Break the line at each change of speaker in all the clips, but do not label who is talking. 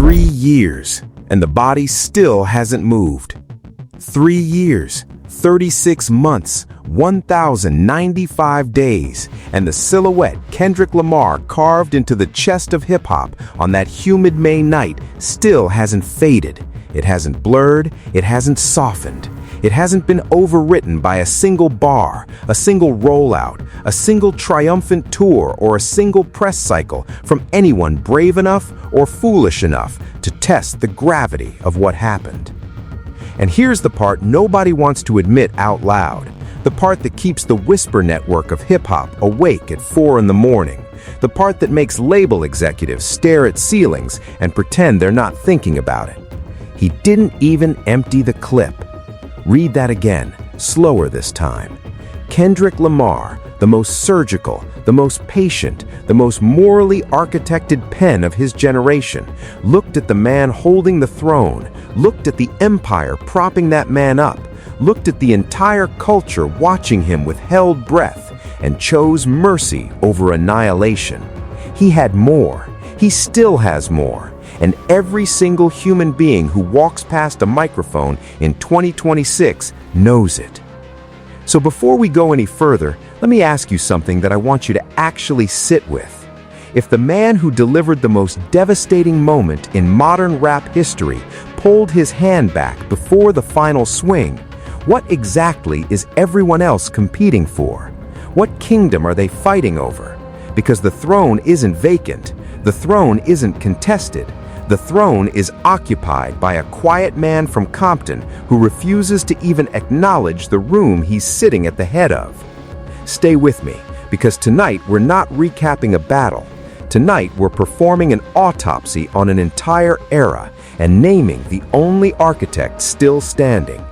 3 years, and the body still hasn't moved. 3 years, 36 months, 1,095 days, and the silhouette Kendrick Lamar carved into the chest of hip-hop on that humid May night still hasn't faded. It hasn't blurred, it hasn't softened. It hasn't been overwritten by a single bar, a single rollout, a single triumphant tour, or a single press cycle from anyone brave enough or foolish enough to test the gravity of what happened. And here's the part nobody wants to admit out loud, the part that keeps the whisper network of hip-hop awake at 4 in the morning, the part that makes label executives stare at ceilings and pretend they're not thinking about it. He didn't even empty the clip. Read that again, slower this time. Kendrick Lamar, the most surgical, the most patient, the most morally architected pen of his generation, looked at the man holding the throne, looked at the empire propping that man up, looked at the entire culture watching him with held breath, and chose mercy over annihilation. He had more. He still has more. And every single human being who walks past a microphone in 2026 knows it. So before we go any further, let me ask you something that I want you to actually sit with. If the man who delivered the most devastating moment in modern rap history pulled his hand back before the final swing, what exactly is everyone else competing for? What kingdom are they fighting over? Because the throne isn't vacant, the throne isn't contested. The throne is occupied by a quiet man from Compton who refuses to even acknowledge the room he's sitting at the head of. Stay with me, because tonight we're not recapping a battle. Tonight we're performing an autopsy on an entire era and naming the only architect still standing.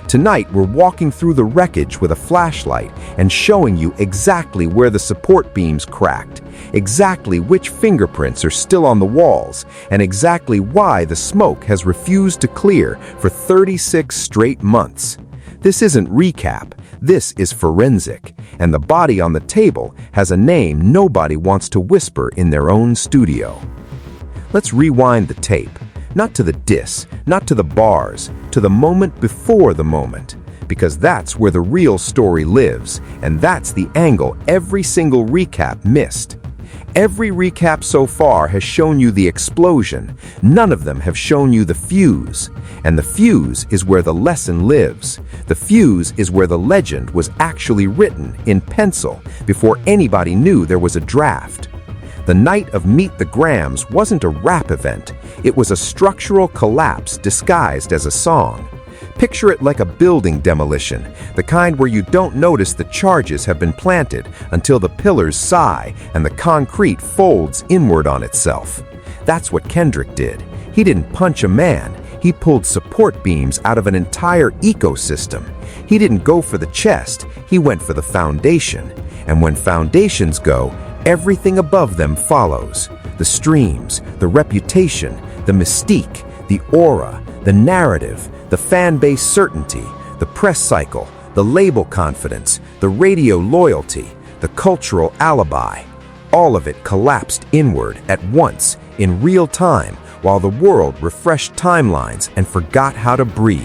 Tonight we're walking through the wreckage with a flashlight and showing you exactly where the support beams cracked, exactly which fingerprints are still on the walls, and exactly why the smoke has refused to clear for 36 straight months. This isn't recap, this is forensic, and the body on the table has a name nobody wants to whisper in their own studio. Let's rewind the tape. Not to the diss, not to the bars, to the moment before the moment, because that's where the real story lives, and that's the angle every single recap missed. Every recap so far has shown you the explosion. None of them have shown you the fuse. And the fuse is where the lesson lives. The fuse is where the legend was actually written in pencil before anybody knew there was a draft. The night of Meet the Grams wasn't a rap event. It was a structural collapse disguised as a song. Picture it like a building demolition, the kind where you don't notice the charges have been planted until the pillars sigh and the concrete folds inward on itself. That's what Kendrick did. He didn't punch a man. He pulled support beams out of an entire ecosystem. He didn't go for the chest. He went for the foundation. And when foundations go, everything above them follows. The streams, the reputation, the mystique, the aura, the narrative, the fan base certainty, the press cycle, the label confidence, the radio loyalty, the cultural alibi. All of it collapsed inward at once, in real time, while the world refreshed timelines and forgot how to breathe.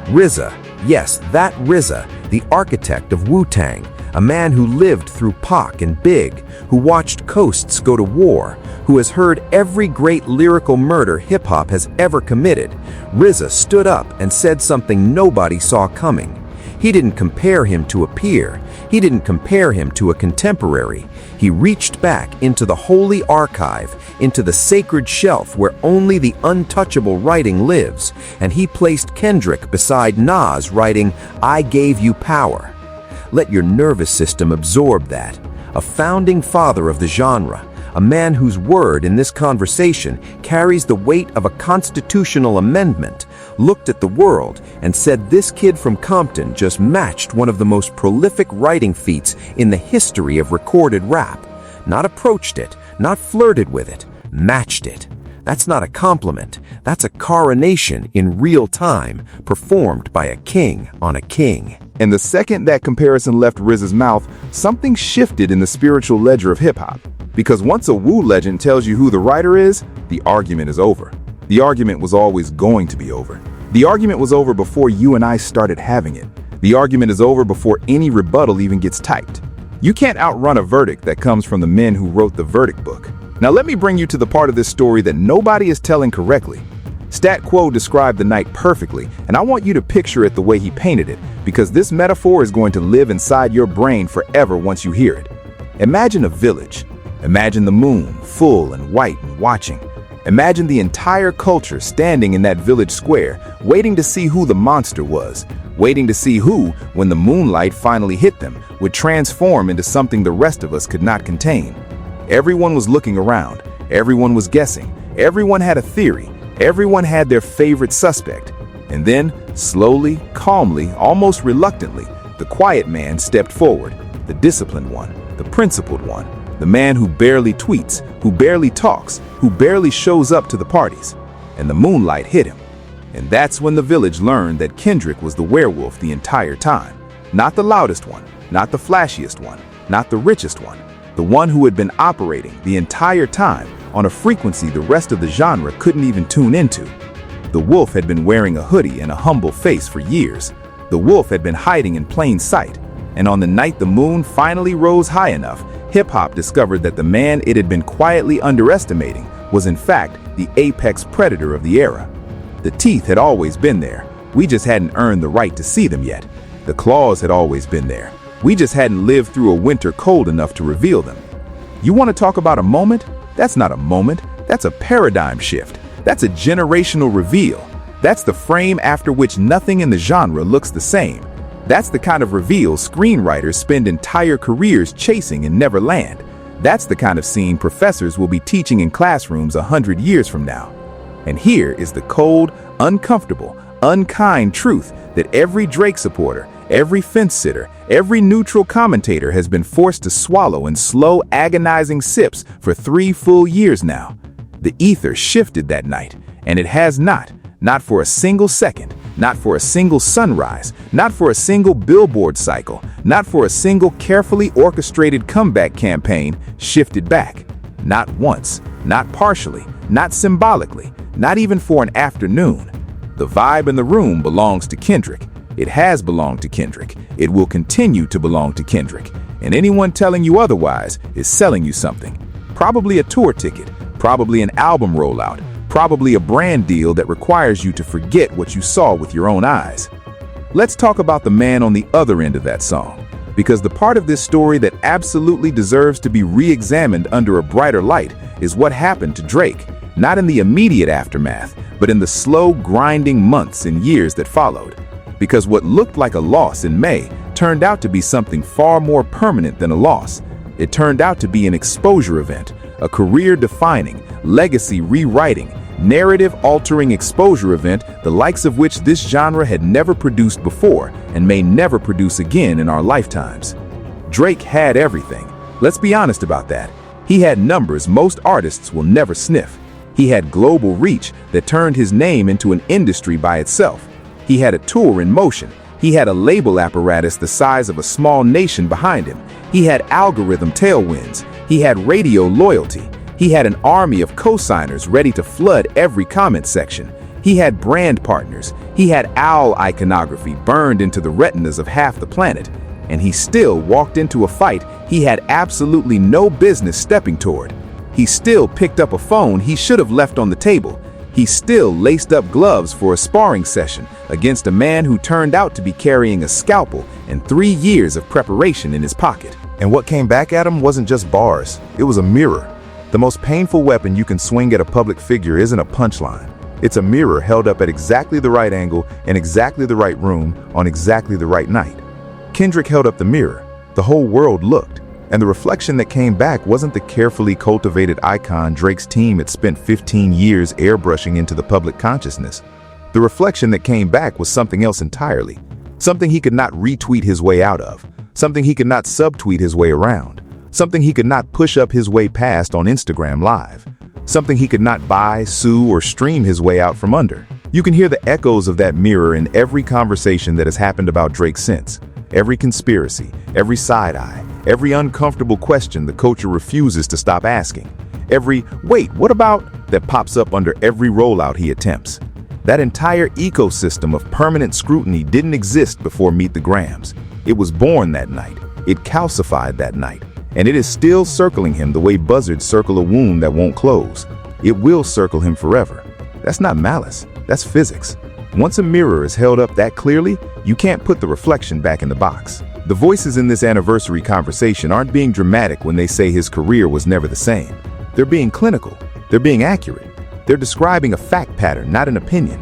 RZA, yes, that RZA, the architect of Wu-Tang, a man who lived through Pac and Big, who watched coasts go to war, who has heard every great lyrical murder hip-hop has ever committed, RZA stood up and said something nobody saw coming. He didn't compare him to a peer. He didn't compare him to a contemporary. He reached back into the holy archive, into the sacred shelf where only the untouchable writing lives, and he placed Kendrick beside Nas writing, "I Gave You Power." Let your nervous system absorb that. A founding father of the genre, a man whose word in this conversation carries the weight of a constitutional amendment, looked at the world and said this kid from Compton just matched one of the most prolific writing feats in the history of recorded rap. Not approached it, not flirted with it, matched it. That's not a compliment. That's a coronation in real time, performed by a king on a king.
And the second that comparison left RZA's mouth, something shifted in the spiritual ledger of hip-hop. Because once a Wu legend tells you who the writer is, the argument is over. The argument was always going to be over. The argument was over before you and I started having it. The argument is over before any rebuttal even gets typed. You can't outrun a verdict that comes from the men who wrote the verdict book. Now let me bring you to the part of this story that nobody is telling correctly. Stat Quo described the night perfectly, and I want you to picture it the way he painted it, because this metaphor is going to live inside your brain forever once you hear it. Imagine a village. Imagine the moon, full and white and watching. Imagine the entire culture standing in that village square, waiting to see who the monster was, waiting to see who, when the moonlight finally hit them, would transform into something the rest of us could not contain. Everyone was looking around. Everyone was guessing. Everyone had a theory. Everyone had their favorite suspect. And then, slowly, calmly, almost reluctantly, the quiet man stepped forward, the disciplined one, the principled one, the man who barely tweets, who barely talks, who barely shows up to the parties. And the moonlight hit him. And that's when the village learned that Kendrick was the werewolf the entire time. Not the loudest one, not the flashiest one, not the richest one. The one who had been operating the entire time on a frequency the rest of the genre couldn't even tune into. The wolf had been wearing a hoodie and a humble face for years. The wolf had been hiding in plain sight. And on the night the moon finally rose high enough, hip-hop discovered that the man it had been quietly underestimating was in fact the apex predator of the era. The teeth had always been there. We just hadn't earned the right to see them yet. The claws had always been there. We just hadn't lived through a winter cold enough to reveal them. You want to talk about a moment? That's not a moment. That's a paradigm shift. That's a generational reveal. That's the frame after which nothing in the genre looks the same. That's the kind of reveal screenwriters spend entire careers chasing and never land. That's the kind of scene professors will be teaching in classrooms 100 years from now. And here is the cold, uncomfortable, unkind truth that every Drake supporter, every fence-sitter, every neutral commentator has been forced to swallow in slow, agonizing sips for 3 full years now. The ether shifted that night, and it has not for a single second, not for a single sunrise, not for a single billboard cycle, not for a single carefully orchestrated comeback campaign, shifted back. Not once, not partially, not symbolically, not even for an afternoon. The vibe in the room belongs to Kendrick. It has belonged to Kendrick. It will continue to belong to Kendrick. And anyone telling you otherwise is selling you something. Probably a tour ticket, probably an album rollout, probably a brand deal that requires you to forget what you saw with your own eyes. Let's talk about the man on the other end of that song, because the part of this story that absolutely deserves to be re-examined under a brighter light is what happened to Drake, not in the immediate aftermath, but in the slow, grinding months and years that followed. Because what looked like a loss in May turned out to be something far more permanent than a loss. It turned out to be an exposure event, a career-defining, legacy-rewriting, narrative-altering exposure event the likes of which this genre had never produced before and may never produce again in our lifetimes. Drake had everything. Let's be honest about that. He had numbers most artists will never sniff. He had global reach that turned his name into an industry by itself. He had a tour in motion. He had a label apparatus the size of a small nation behind him. He had algorithm tailwinds. He had radio loyalty. He had an army of co-signers ready to flood every comment section. He had brand partners. He had owl iconography burned into the retinas of half the planet. And he still walked into a fight he had absolutely no business stepping toward. He still picked up a phone he should have left on the table. He still laced up gloves for a sparring session against a man who turned out to be carrying a scalpel and 3 years of preparation in his pocket.
And what came back at him wasn't just bars, it was a mirror. The most painful weapon you can swing at a public figure isn't a punchline. It's a mirror held up at exactly the right angle in exactly the right room on exactly the right night. Kendrick held up the mirror. The whole world looked. And the reflection that came back wasn't the carefully cultivated icon Drake's team had spent 15 years airbrushing into the public consciousness. The reflection that came back was something else entirely. Something he could not retweet his way out of. Something he could not subtweet his way around. Something he could not push up his way past on Instagram Live. Something he could not buy, sue, or stream his way out from under. You can hear the echoes of that mirror in every conversation that has happened about Drake since. every conspiracy, every side-eye, every uncomfortable question the culture refuses to stop asking, every "wait, what about?" that pops up under every rollout he attempts. That entire ecosystem of permanent scrutiny didn't exist before Meet the Grahams. It was born that night. It calcified that night. And it is still circling him the way buzzards circle a wound that won't close. It will circle him forever. That's not malice. That's physics. Once a mirror is held up that clearly, you can't put the reflection back in the box. The voices in this anniversary conversation aren't being dramatic when they say his career was never the same. They're being clinical. They're being accurate. They're describing a fact pattern, not an opinion.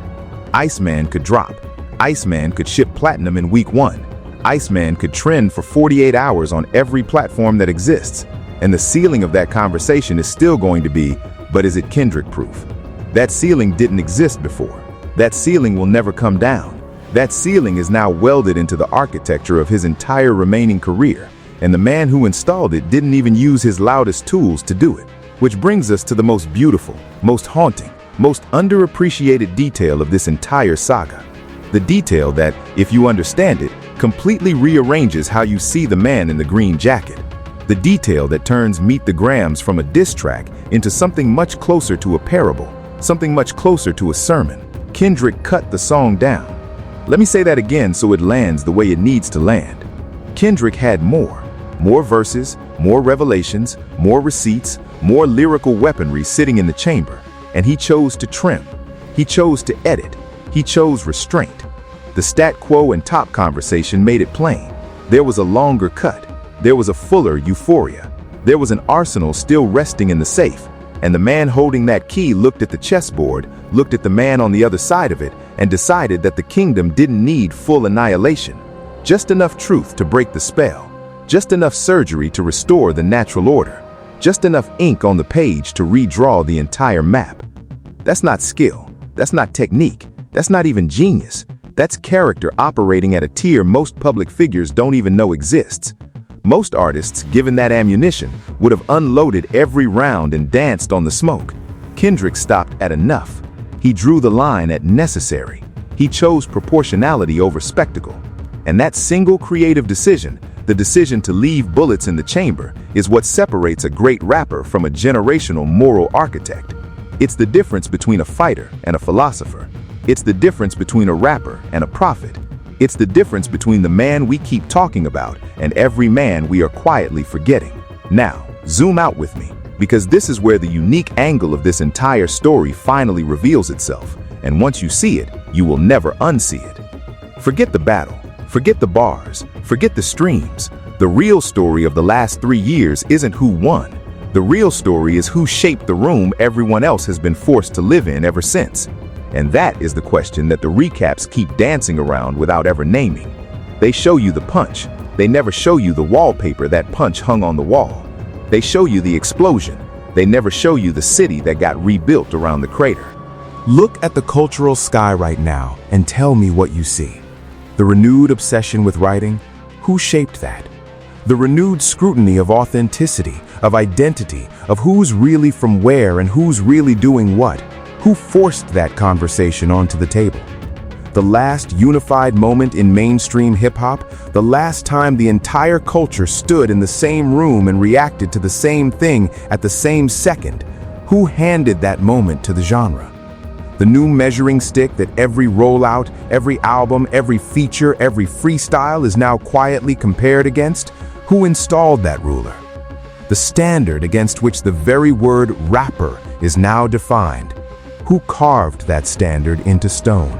Iceman could drop. Iceman could ship platinum in week 1. Iceman could trend for 48 hours on every platform that exists. And the ceiling of that conversation is still going to be, but is it Kendrick proof? That ceiling didn't exist before. That ceiling will never come down. That ceiling is now welded into the architecture of his entire remaining career. And the man who installed it didn't even use his loudest tools to do it. Which brings us to the most beautiful, most haunting, most underappreciated detail of this entire saga. The detail that, if you understand it, completely rearranges how you see the man in the green jacket. The detail that turns Meet the Grahams from a diss track into something much closer to a parable, something much closer to a sermon. Kendrick cut the song down. Let me say that again so it lands the way it needs to land. Kendrick had more verses, more revelations, more receipts, more lyrical weaponry sitting in the chamber, and he chose to trim. He chose to edit. He chose restraint. The stat quo and top conversation made it plain. There was a longer cut. There was a fuller euphoria. There was an arsenal still resting in the safe, and the man holding that key looked at the chessboard, looked at the man on the other side of it, and decided that the kingdom didn't need full annihilation. Just enough truth to break the spell. Just enough surgery to restore the natural order. Just enough ink on the page to redraw the entire map. That's not skill. That's not technique. That's not even genius. That's character operating at a tier most public figures don't even know exists. Most artists, given that ammunition, would have unloaded every round and danced on the smoke. Kendrick stopped at enough. He drew the line at necessary. He chose proportionality over spectacle. And that single creative decision, the decision to leave bullets in the chamber, is what separates a great rapper from a generational moral architect. It's the difference between a fighter and a philosopher. It's the difference between a rapper and a prophet. It's the difference between the man we keep talking about and every man we are quietly forgetting. Now, zoom out with me, because this is where the unique angle of this entire story finally reveals itself. And once you see it, you will never unsee it. Forget the battle. Forget the bars. Forget the streams. The real story of the last 3 years isn't who won. The real story is who shaped the room everyone else has been forced to live in ever since. And that is the question that the recaps keep dancing around without ever naming. They show you the punch. They never show you the wallpaper that punch hung on the wall. They show you the explosion. They never show you the city that got rebuilt around the crater.
Look at the cultural sky right now and tell me what you see. The renewed obsession with writing, who shaped that? The renewed scrutiny of authenticity, of identity, of who's really from where and who's really doing what. Who forced that conversation onto the table? The last unified moment in mainstream hip-hop, the last time the entire culture stood in the same room and reacted to the same thing at the same second. Who handed that moment to the genre? The new measuring stick that every rollout, every album, every feature, every freestyle is now quietly compared against? Who installed that ruler? The standard against which the very word rapper is now defined. Who carved that standard into stone?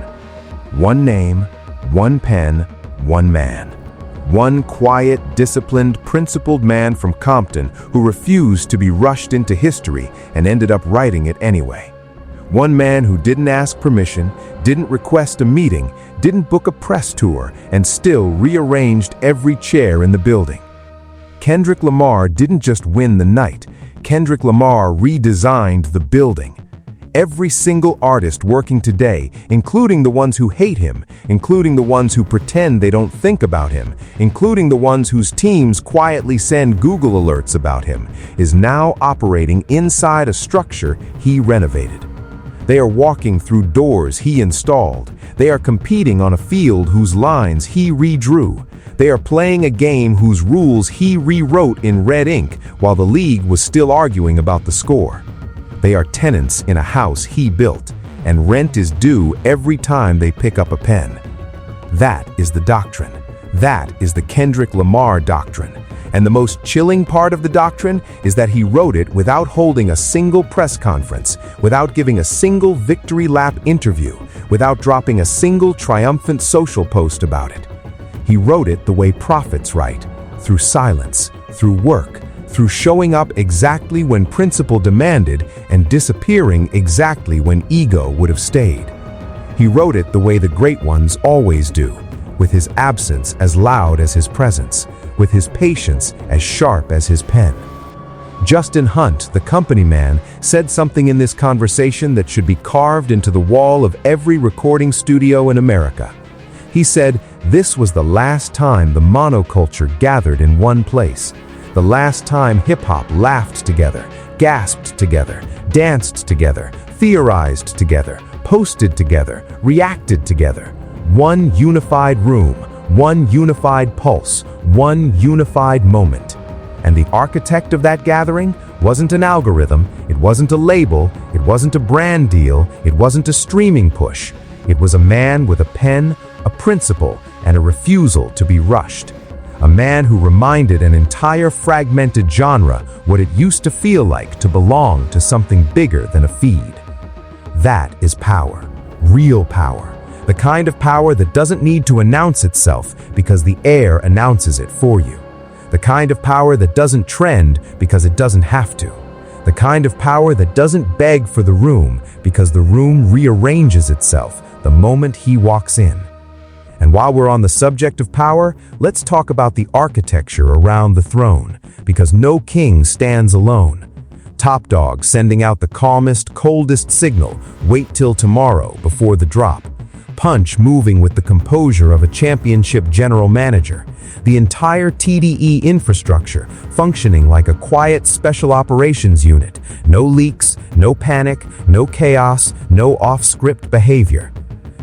One name, one pen, one man. One quiet, disciplined, principled man from Compton who refused to be rushed into history and ended up writing it anyway. One man who didn't ask permission, didn't request a meeting, didn't book a press tour, and still rearranged every chair in the building. Kendrick Lamar didn't just win the night. Kendrick Lamar redesigned the building. Every single artist working today, including the ones who hate him, including the ones who pretend they don't think about him, including the ones whose teams quietly send Google alerts about him, is now operating inside a structure he renovated. They are walking through doors he installed. They are competing on a field whose lines he redrew. They are playing a game whose rules he rewrote in red ink while the league was still arguing about the score. They are tenants in a house he built, and rent is due every time they pick up a pen. That is the doctrine. That is the Kendrick Lamar doctrine. And the most chilling part of the doctrine is that he wrote it without holding a single press conference, without giving a single victory lap interview, without dropping a single triumphant social post about it. He wrote it the way prophets write, through silence, through work, through showing up exactly when principle demanded and disappearing exactly when ego would have stayed. He wrote it the way the great ones always do, with his absence as loud as his presence, with his patience as sharp as his pen. Justin Hunt, the company man, said something in this conversation that should be carved into the wall of every recording studio in America. He said this was the last time the monoculture gathered in one place, the last time hip-hop laughed together, gasped together, danced together, theorized together, posted together, reacted together. One unified room, one unified pulse, one unified moment. And the architect of that gathering wasn't an algorithm, it wasn't a label, it wasn't a brand deal, it wasn't a streaming push. It was a man with a pen, a principle, and a refusal to be rushed. A man who reminded an entire fragmented genre what it used to feel like to belong to something bigger than a feed. That is power, real power. The kind of power that doesn't need to announce itself because the air announces it for you. The kind of power that doesn't trend because it doesn't have to. The kind of power that doesn't beg for the room because the room rearranges itself the moment he walks in. And while we're on the subject of power, let's talk about the architecture around the throne, because no king stands alone. Top Dog sending out the calmest, coldest signal, wait till tomorrow before the drop. Punch moving with the composure of a championship general manager. The entire TDE infrastructure functioning like a quiet special operations unit. No leaks, no panic, no chaos, no off-script behavior.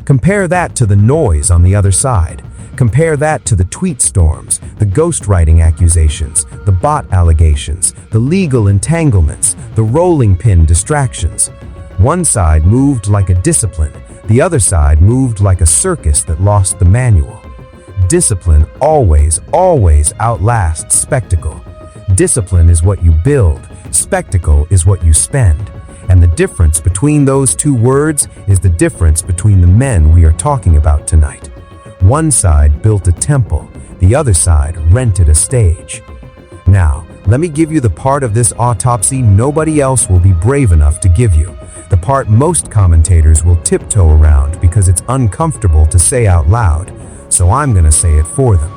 Compare that to the noise on the other side. Compare that to the tweet storms, the ghostwriting accusations, the bot allegations, the legal entanglements, the rolling pin distractions. One side moved like a discipline. The other side moved like a circus that lost the manual. Discipline always outlasts spectacle. Discipline is what you build. Spectacle is what you spend. And the difference between those two words is the difference between the men we are talking about tonight. One side built a temple, the other side rented a stage. Now, let me give you the part of this autopsy nobody else will be brave enough to give you. The part most commentators will tiptoe around because it's uncomfortable to say out loud, so I'm going to say it for them.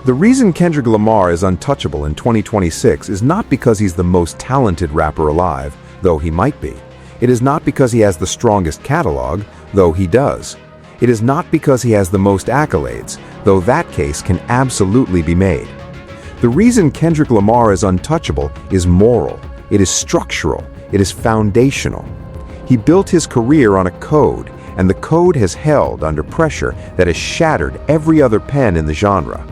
The reason Kendrick Lamar is untouchable in 2026 is not because he's the most talented rapper alive, though he might be. It is not because he has the strongest catalog, though he does. It is not because he has the most accolades, though that case can absolutely be made. The reason Kendrick Lamar is untouchable is moral, it is structural, it is foundational. He built his career on a code, and the code has held under pressure that has shattered every other pen in the genre.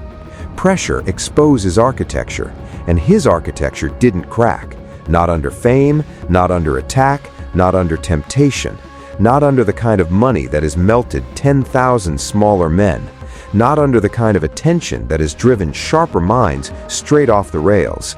Pressure exposes architecture, and his architecture didn't crack. Not under fame, not under attack, not under temptation, not under the kind of money that has melted 10,000 smaller men, not under the kind of attention that has driven sharper minds straight off the rails.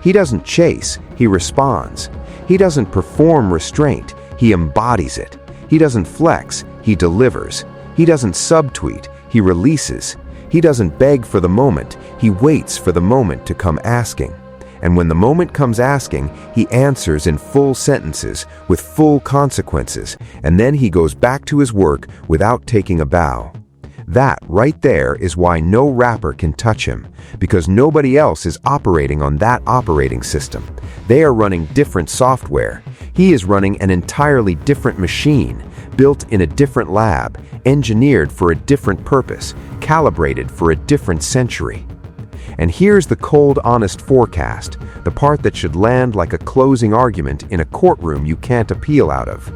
He doesn't chase, he responds. He doesn't perform restraint, he embodies it. He doesn't flex, he delivers. He doesn't subtweet, he releases. He doesn't beg for the moment, he waits for the moment to come asking. And when the moment comes asking, he answers in full sentences, with full consequences, and then he goes back to his work without taking a bow. That right there is why no rapper can touch him, because nobody else is operating on that operating system. They are running different software. He is running an entirely different machine, built in a different lab, engineered for a different purpose, calibrated for a different century. And here's the cold, honest forecast, the part that should land like a closing argument in a courtroom you can't appeal out of.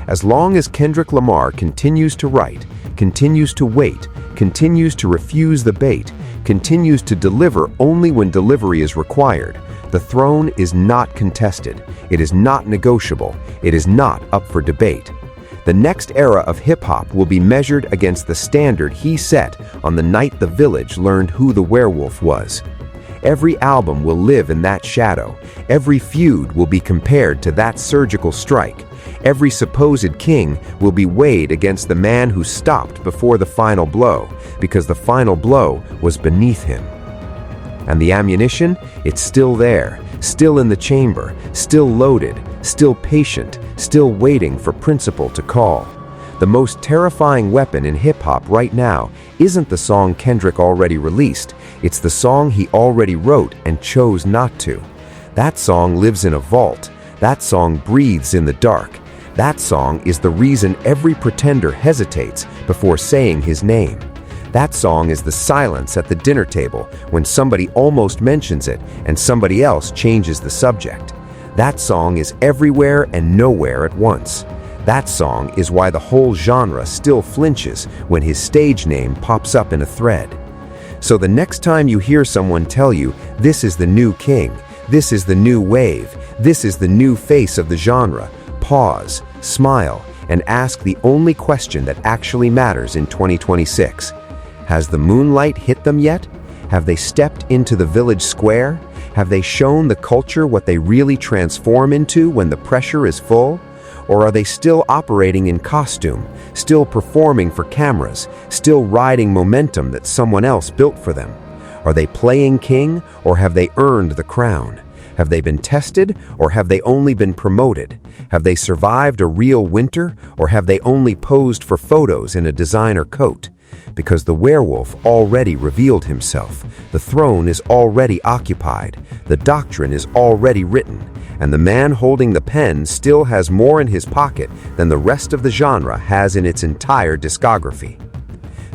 As long as Kendrick Lamar continues to write, continues to wait, continues to refuse the bait,
continues to deliver only when delivery is required. The throne is not contested. It is not negotiable. It is not up for debate. The next era of hip-hop will be measured against the standard he set on the night the village learned who the werewolf was. Every album will live in that shadow. Every feud will be compared to that surgical strike. Every supposed king will be weighed against the man who stopped before the final blow, because the final blow was beneath him. And the ammunition, it's still there, still in the chamber, still loaded, still patient, still waiting for principle to call. The most terrifying weapon in hip-hop right now isn't the song Kendrick already released, it's the song he already wrote and chose not to. That song lives in a vault. That song breathes in the dark. That song is the reason every pretender hesitates before saying his name. That song is the silence at the dinner table when somebody almost mentions it and somebody else changes the subject. That song is everywhere and nowhere at once. That song is why the whole genre still flinches when his stage name pops up in a thread. So the next time you hear someone tell you, this is the new king, this is the new wave, this is the new face of the genre, pause, smile, and ask the only question that actually matters in 2026. Has the moonlight hit them yet? Have they stepped into the village square? Have they shown the culture what they really transform into when the pressure is full? Or are they still operating in costume, still performing for cameras, still riding momentum that someone else built for them? Are they playing king, or have they earned the crown? Have they been tested, or have they only been promoted? Have they survived a real winter, or have they only posed for photos in a designer coat? Because the werewolf already revealed himself, the throne is already occupied, the doctrine is already written, and the man holding the pen still has more in his pocket than the rest of the genre has in its entire discography.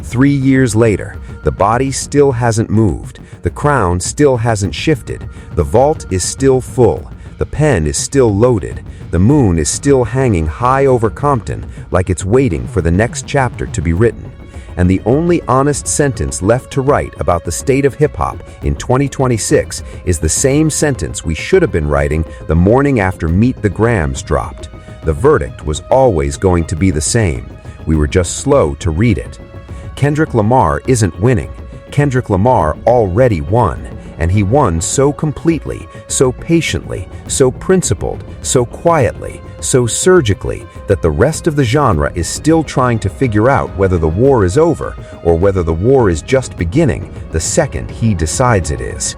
3 years later, the body still hasn't moved, the crown still hasn't shifted, the vault is still full, the pen is still loaded, the moon is still hanging high over Compton like it's waiting for the next chapter to be written. And the only honest sentence left to write about the state of hip-hop in 2026 is the same sentence we should have been writing the morning after Meet the Grams dropped. The verdict was always going to be the same. We were just slow to read it. Kendrick Lamar isn't winning. Kendrick Lamar already won. And he won so completely, so patiently, so principled, so quietly, so surgically, that the rest of the genre is still trying to figure out whether the war is over or whether the war is just beginning the second he decides it is.